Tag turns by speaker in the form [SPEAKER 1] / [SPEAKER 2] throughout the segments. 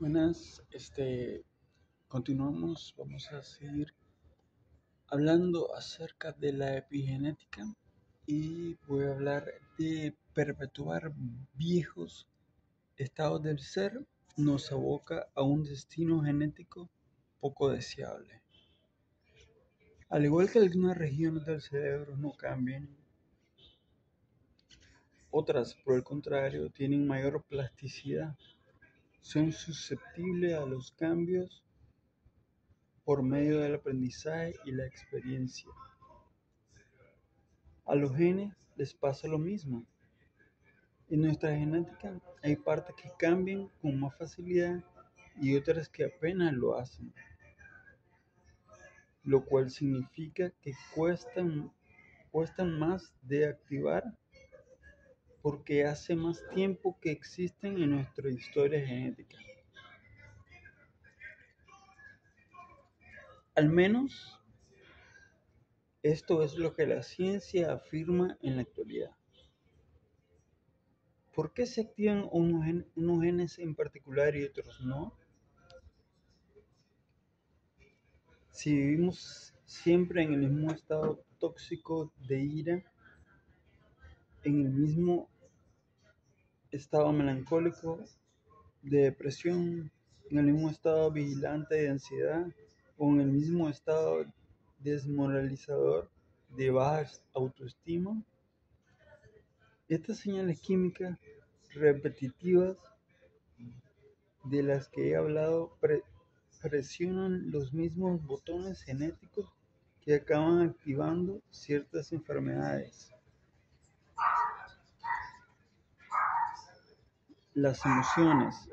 [SPEAKER 1] Buenas, continuamos, vamos a seguir hablando acerca de la epigenética y voy a hablar de perpetuar viejos estados del ser nos aboca a un destino genético poco deseable. Al igual que algunas regiones del cerebro no cambian, otras, por el contrario, tienen mayor plasticidad, son susceptibles a los cambios por medio del aprendizaje y la experiencia. A los genes les pasa lo mismo. En nuestra genética hay partes que cambian con más facilidad y otras que apenas lo hacen, lo cual significa que cuestan más de activar porque hace más tiempo que existen en nuestra historia genética. Al menos esto es lo que la ciencia afirma en la actualidad. ¿Por qué se activan unos genes en particular y otros no? Si vivimos siempre en el mismo estado tóxico de ira, en el mismo estado melancólico de depresión, en el mismo estado vigilante de ansiedad o en el mismo estado desmoralizador de baja autoestima, estas señales químicas repetitivas de las que he hablado presionan los mismos botones genéticos que acaban activando ciertas enfermedades. Las emociones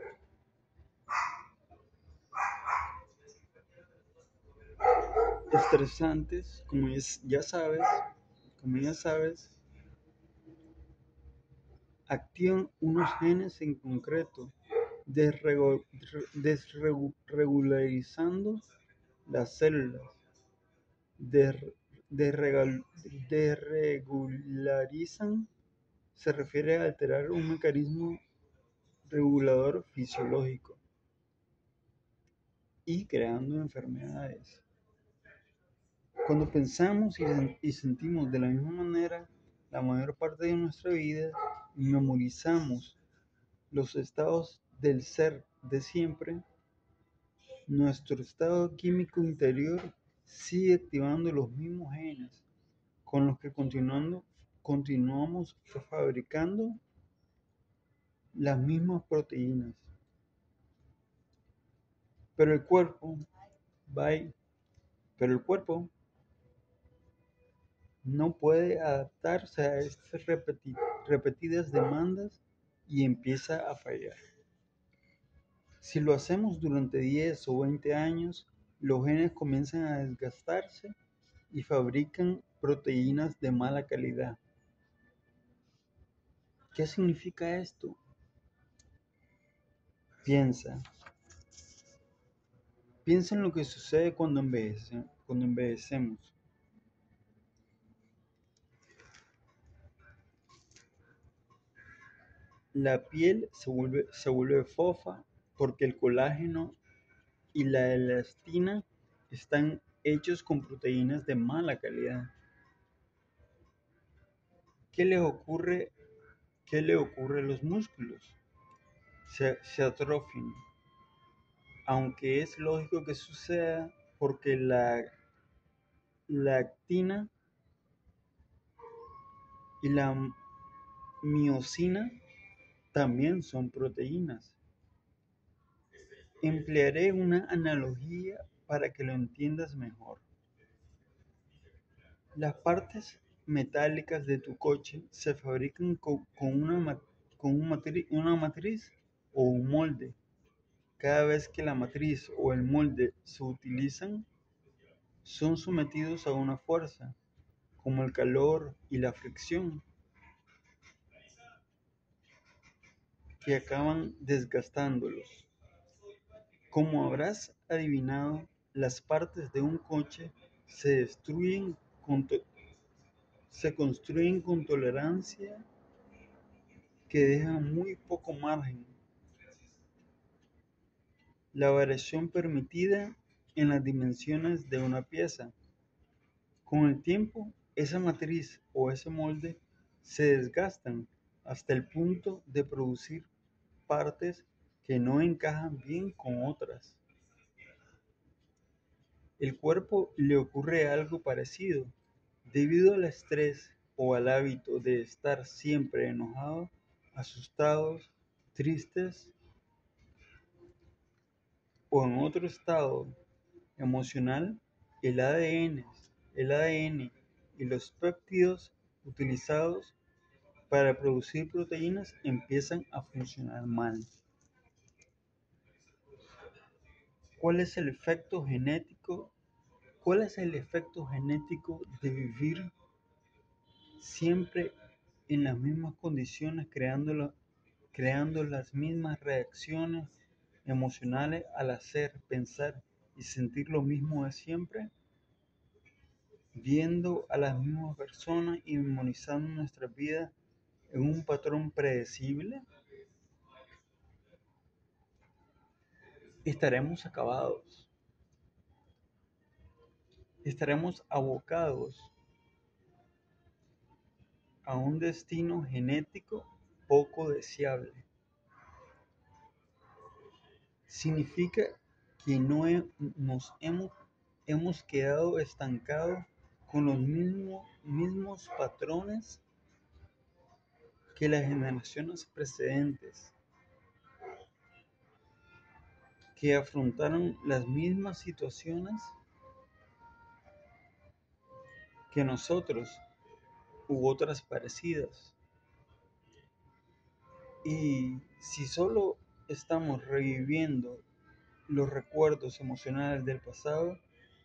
[SPEAKER 1] estresantes, como ya sabes, activan unos genes en concreto, desregularizando las células. Desregularizan se refiere a alterar un mecanismo regulador fisiológico y creando enfermedades. Cuando pensamos y sentimos de la misma manera la mayor parte de nuestra vida, memorizamos los estados del ser de siempre, nuestro estado químico interior sigue activando los mismos genes con los que continuamos fabricando las mismas proteínas. Pero el cuerpo, bye, pero el cuerpo no puede adaptarse a estas repetidas demandas y empieza a fallar. Si lo hacemos durante 10 o 20 años, los genes comienzan a desgastarse y fabrican proteínas de mala calidad. ¿Qué significa esto? Piensa. Piensa en lo que sucede cuando envejecemos. La piel se vuelve fofa porque el colágeno y la elastina están hechos con proteínas de mala calidad. ¿Qué le ocurre, qué le ocurre a los músculos? Se atrofian, aunque es lógico que suceda porque la actina y la miosina también son proteínas. Emplearé una analogía para que lo entiendas mejor. Las partes metálicas de tu coche se fabrican con una matriz o un molde. Cada vez que la matriz o el molde se utilizan, son sometidos a una fuerza, como el calor y la fricción, que acaban desgastándolos. Como habrás adivinado, las partes de un coche se destruyen se construyen con tolerancia que deja muy poco margen la variación permitida en las dimensiones de una pieza. Con el tiempo, esa matriz o ese molde se desgastan hasta el punto de producir partes que no encajan bien con otras. El cuerpo le ocurre algo parecido. Debido al estrés o al hábito de estar siempre enojados, asustados, tristes o en otro estado emocional, el ADN, el ADN y los péptidos utilizados para producir proteínas empiezan a funcionar mal. ¿Cuál es el efecto genético? ¿Cuál es el efecto genético de vivir siempre en las mismas condiciones, creando las mismas reacciones emocionales al hacer, pensar y sentir lo mismo de siempre? Viendo a las mismas personas y memorizando nuestra vida en un patrón predecible, estaremos acabados, estaremos abocados a un destino genético poco deseable. Significa que nos hemos quedado estancados con los mismos patrones que las generaciones precedentes, que afrontaron las mismas situaciones que nosotros u otras parecidas. Y si solo estamos reviviendo los recuerdos emocionales del pasado,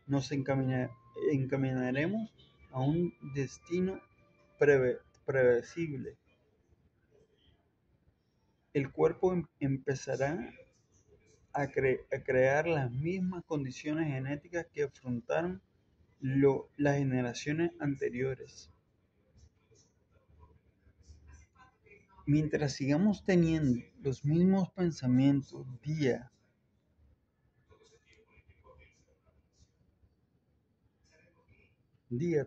[SPEAKER 1] nos encaminaremos a un destino predecible. El cuerpo empezará a crear las mismas condiciones genéticas que afrontaron las generaciones anteriores. Mientras sigamos teniendo los mismos pensamientos día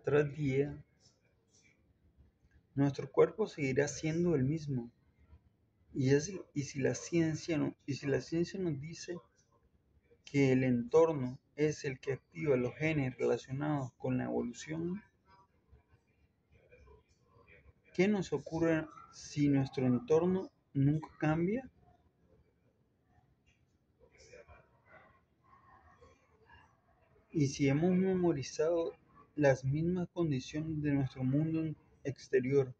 [SPEAKER 1] tras día, nuestro cuerpo seguirá siendo el mismo. Y si la ciencia nos dice que el entorno es el que activa los genes relacionados con la evolución, ¿qué nos ocurre si nuestro entorno nunca cambia? Y si hemos memorizado las mismas condiciones de nuestro mundo exterior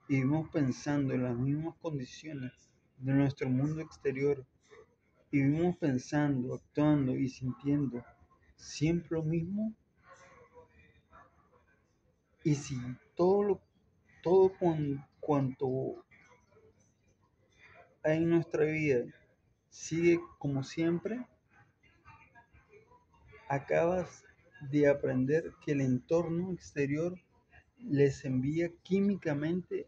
[SPEAKER 1] y vivimos pensando en las mismas condiciones de nuestro mundo exterior y vivimos pensando, actuando y sintiendo siempre lo mismo, y si cuanto hay en nuestra vida sigue como siempre, acabas de aprender que el entorno exterior les envía químicamente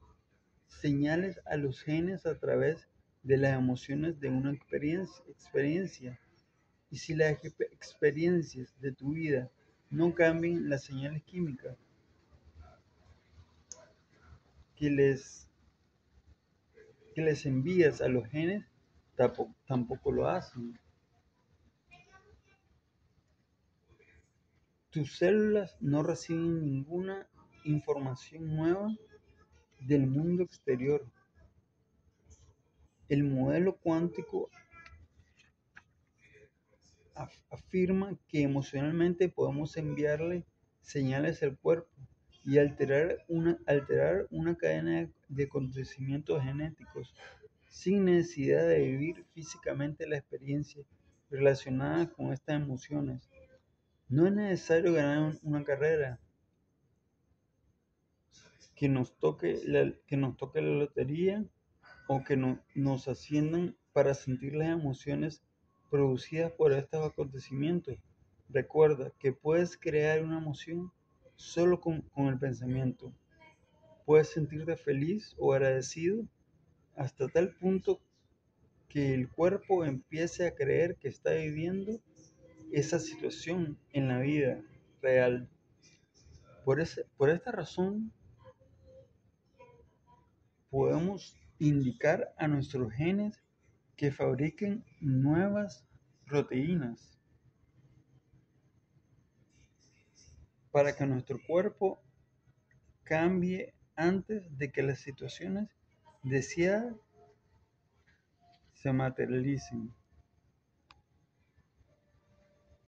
[SPEAKER 1] señales a los genes a través de las emociones de una experiencia. Y si las experiencias de tu vida no cambian las señales químicas que les, que les envías a los genes, tampoco lo hacen. Tus células no reciben ninguna información nueva del mundo exterior. El modelo cuántico afirma que emocionalmente podemos enviarle señales al cuerpo y alterar una cadena de acontecimientos genéticos sin necesidad de vivir físicamente la experiencia relacionada con estas emociones. No es necesario ganar una carrera, que nos toque la lotería o que nos asciendan para sentir las emociones producidas por estos acontecimientos. Recuerda que puedes crear una emoción solo con el pensamiento. Puedes sentirte feliz o agradecido hasta tal punto que el cuerpo empiece a creer que está viviendo esa situación en la vida real. Por esta razón, podemos indicar a nuestros genes que fabriquen nuevas proteínas para que nuestro cuerpo cambie antes de que las situaciones deseadas se materialicen.